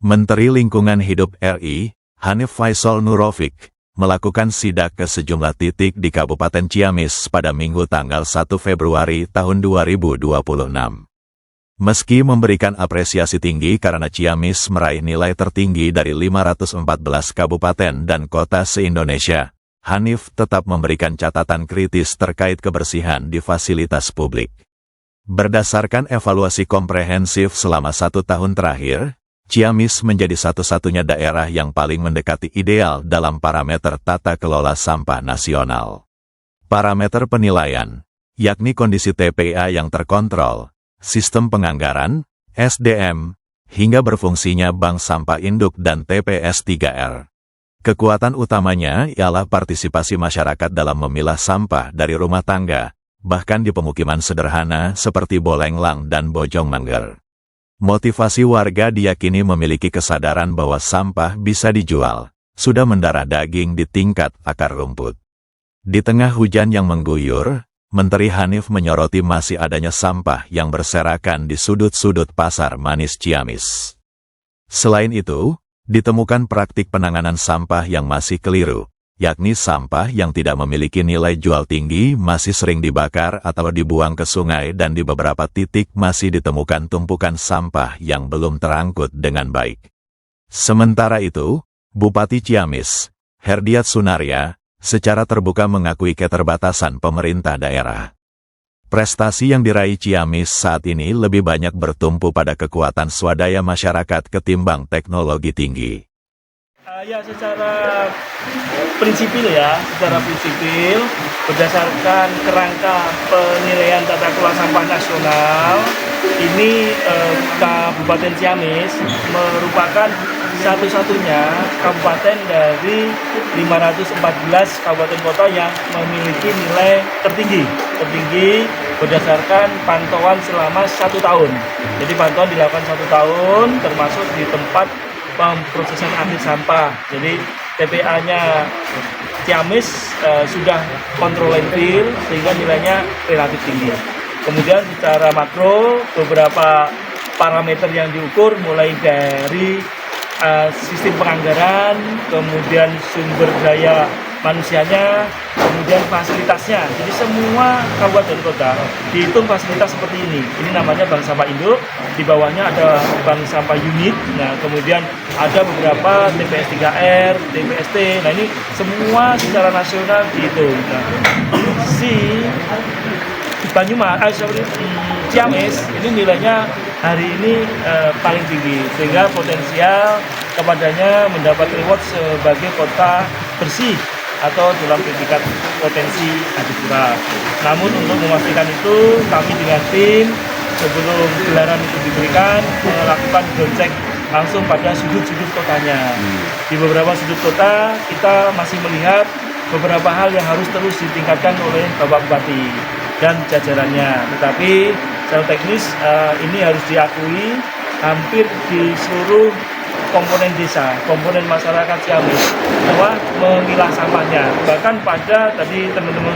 Menteri Lingkungan Hidup RI, Hanif Faisal Nurofik, melakukan sidak ke sejumlah titik di Kabupaten Ciamis pada Minggu tanggal 1 Februari tahun 2026. Meski memberikan apresiasi tinggi karena Ciamis meraih nilai tertinggi dari 514 kabupaten dan kota se-Indonesia, Hanif tetap memberikan catatan kritis terkait kebersihan di fasilitas publik. Berdasarkan evaluasi komprehensif selama 1 tahun terakhir, Ciamis menjadi satu-satunya daerah yang paling mendekati ideal dalam parameter tata kelola sampah nasional. Parameter penilaian, yakni kondisi TPA yang terkontrol, sistem penganggaran, SDM, hingga berfungsinya bank sampah induk dan TPS 3R. Kekuatan utamanya ialah partisipasi masyarakat dalam memilah sampah dari rumah tangga, bahkan di pemukiman sederhana seperti Bolenglang dan Bojongmangger. Motivasi warga diyakini memiliki kesadaran bahwa sampah bisa dijual, sudah mendarah daging di tingkat akar rumput. Di tengah hujan yang mengguyur, Menteri Hanif menyoroti masih adanya sampah yang berserakan di sudut-sudut pasar manis Ciamis. Selain itu, ditemukan praktik penanganan sampah yang masih keliru, yakni sampah yang tidak memiliki nilai jual tinggi masih sering dibakar atau dibuang ke sungai dan di beberapa titik masih ditemukan tumpukan sampah yang belum terangkut dengan baik. Sementara itu, Bupati Ciamis, Herdiat Sunaria, secara terbuka mengakui keterbatasan pemerintah daerah. Prestasi yang diraih Ciamis saat ini lebih banyak bertumpu pada kekuatan swadaya masyarakat ketimbang teknologi tinggi. Ya secara prinsipil berdasarkan kerangka penilaian tata kelola sampah nasional, ini Kabupaten Ciamis merupakan satu-satunya kabupaten dari 514 kabupaten kota yang memiliki nilai tertinggi berdasarkan pantauan selama 1 tahun. Jadi pantauan dilakukan 1 tahun termasuk di tempat pemprosesan akhir sampah. Jadi TPA-nya Ciamis sudah kontrol landfill sehingga nilainya relatif tinggi. Kemudian secara makro beberapa parameter yang diukur mulai dari sistem penganggaran, kemudian sumber daya manusianya, kemudian fasilitasnya. Jadi semua kabupaten kota dihitung fasilitas seperti ini. Ini namanya bank sampah induk, di bawahnya ada bank sampah unit. Nah, kemudian ada beberapa TPS 3R, TPST. Nah, ini semua secara nasional dihitung. Nah, si Ciamis ini nilainya hari ini paling tinggi, sehingga potensial kepadanya mendapat reward sebagai kota bersih atau dalam tingkat potensi Adipura. Namun untuk memastikan itu, kami dengan tim sebelum gelaran itu diberikan melakukan ground check langsung pada sudut-sudut kotanya. Di beberapa sudut kota kita masih melihat beberapa hal yang harus terus ditingkatkan oleh Bapak Bupati dan jajarannya. Tetapi secara teknis ini harus diakui hampir di seluruh komponen desa, komponen masyarakat Ciamis bahwa memilah sampahnya. Bahkan pada tadi teman-teman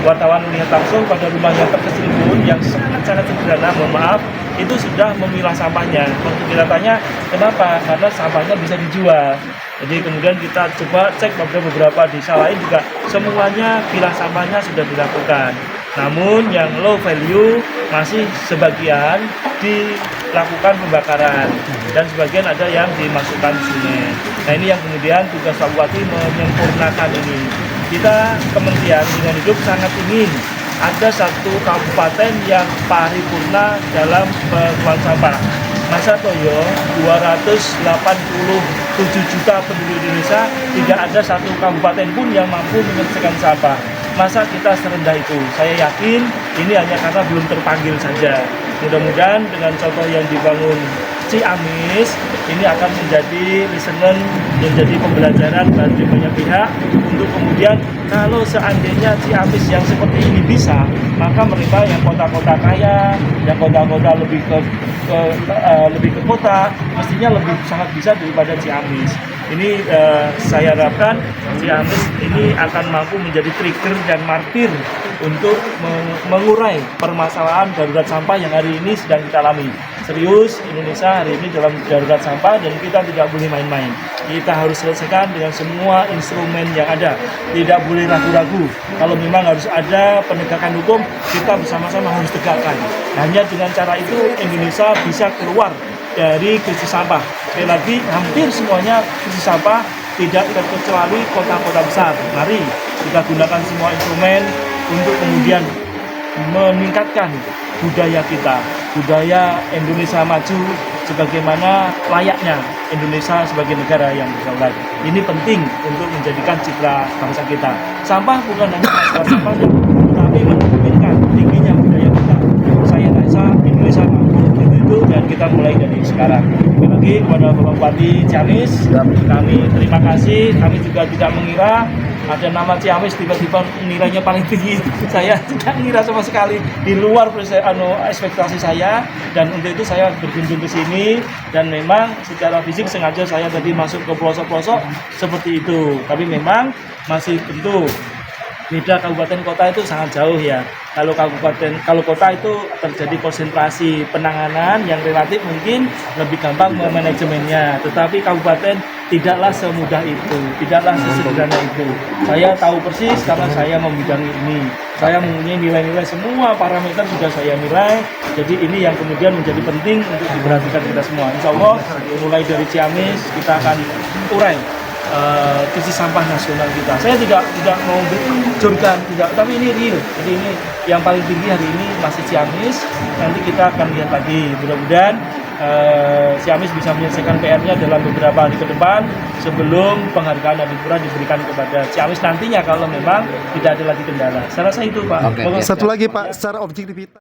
wartawan melihat langsung pada rumah yang terkecil pun yang sangat-sangat sederhana, mohon maaf, itu sudah memilah sampahnya. Untuk kita tanya kenapa? Karena sampahnya bisa dijual. Jadi kemudian kita coba cek pada beberapa desa lain juga semuanya pilah sampahnya sudah dilakukan. Namun yang low value masih sebagian dilakukan pembakaran dan sebagian ada yang dimasukkan sungai. Nah, ini yang kemudian tugas Pak Bupati menyempurnakan ini. Kita Kementerian Lingkungan Hidup sangat ingin ada satu kabupaten yang paripurna dalam pengelolaan sampah. Masa toyo 287 juta penduduk Indonesia tidak ada satu kabupaten pun yang mampu menyelesaikan sampah. Masa kita serendah itu? Saya yakin ini hanya karena belum terpanggil saja. Mudah-mudahan dengan contoh yang dibangun Ciamis ini akan menjadi listener, menjadi pembelajaran bagi banyak pihak untuk kemudian kalau seandainya Ciamis yang seperti ini bisa, maka mereka yang kota-kota kaya, yang kota-kota lebih ke kota, mestinya lebih sangat bisa daripada Ciamis. Ini saya harapkan Ciamis ini akan mampu menjadi trigger dan martir untuk mengurai permasalahan darurat sampah yang hari ini sedang kita alami. Serius, Indonesia hari ini dalam darurat sampah dan kita tidak boleh main-main. Kita harus selesaikan dengan semua instrumen yang ada. Tidak boleh ragu-ragu. Kalau memang harus ada penegakan hukum, kita bersama-sama harus tegakkan. Hanya dengan cara itu Indonesia bisa keluar dari krisis sampah. Sekali lagi, hampir semuanya krisis sampah, tidak terkecuali kota-kota besar. Mari kita gunakan semua instrumen untuk kemudian meningkatkan budaya kita, budaya Indonesia maju sebagaimana layaknya Indonesia sebagai negara yang berdaulat. Ini penting untuk menjadikan citra bangsa kita. Sampah bukan hanya masalah sampah, tetapi mencerminkan tingginya budaya kita. Saya rasa Indonesia mampu untuk itu dan kita mulai dari sekarang. Sekali lagi kepada Bapak Bupati Ciamis, kami terima kasih. Kami juga tidak mengira ada nama Ciamis tiba-tiba nilainya paling tinggi. Saya tidak mengira sama sekali, di luar ekspektasi saya, dan untuk itu saya berkunjung ke sini dan memang secara fisik sengaja saya tadi masuk ke pelosok-pelosok seperti itu. Tapi memang masih tentu beda kabupaten kota itu sangat jauh ya. Kalau kota itu terjadi konsentrasi penanganan yang relatif mungkin lebih gampang manajemennya. Tetapi kabupaten tidaklah semudah itu, tidaklah sesederhana itu. Saya tahu persis karena saya membidangi ini. Saya mempunyai nilai-nilai, semua parameter sudah saya nilai. Jadi ini yang kemudian menjadi penting untuk diperhatikan kita semua. Insya Allah mulai dari Ciamis kita akan urai krisis sampah nasional kita. Saya tidak mau jurkan, tapi ini real. Jadi ini yang paling tinggi hari ini masih Ciamis. Nanti kita akan lihat lagi. Mudah-mudahan Ciamis bisa menyelesaikan PR-nya dalam beberapa hari ke depan sebelum penghargaan Adipura diberikan kepada Ciamis nantinya kalau memang tidak ada lagi kendala. Saya rasa itu Pak. Oke. Satu lagi Pak, secara objektivitas.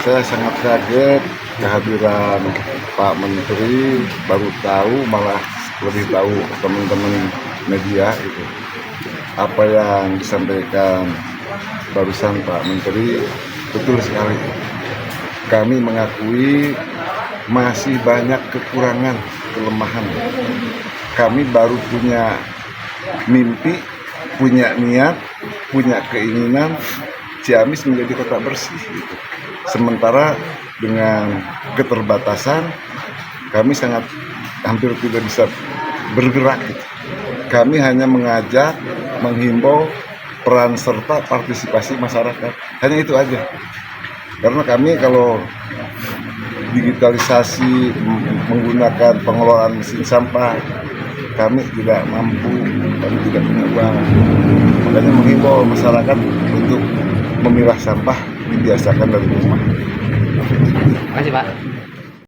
Saya sangat kaget kehadiran Pak Menteri, baru tahu malah lebih tahu teman-teman media itu. Apa yang disampaikan barusan Pak Menteri betul sekali. Kami mengakui masih banyak kekurangan, kelemahan. Kami baru punya mimpi, punya niat, punya keinginan Ciamis menjadi kota bersih gitu. Sementara dengan keterbatasan kami sangat hampir tidak bisa bergerak gitu. Kami hanya mengajak, menghimbau peran serta partisipasi masyarakat. Hanya itu aja. Karena kami kalau digitalisasi menggunakan pengelolaan mesin sampah, kami tidak mampu, kami tidak punya uang. Makanya menghimbau masyarakat untuk memilah sampah dibiasakan dari rumah. Terima kasih Pak.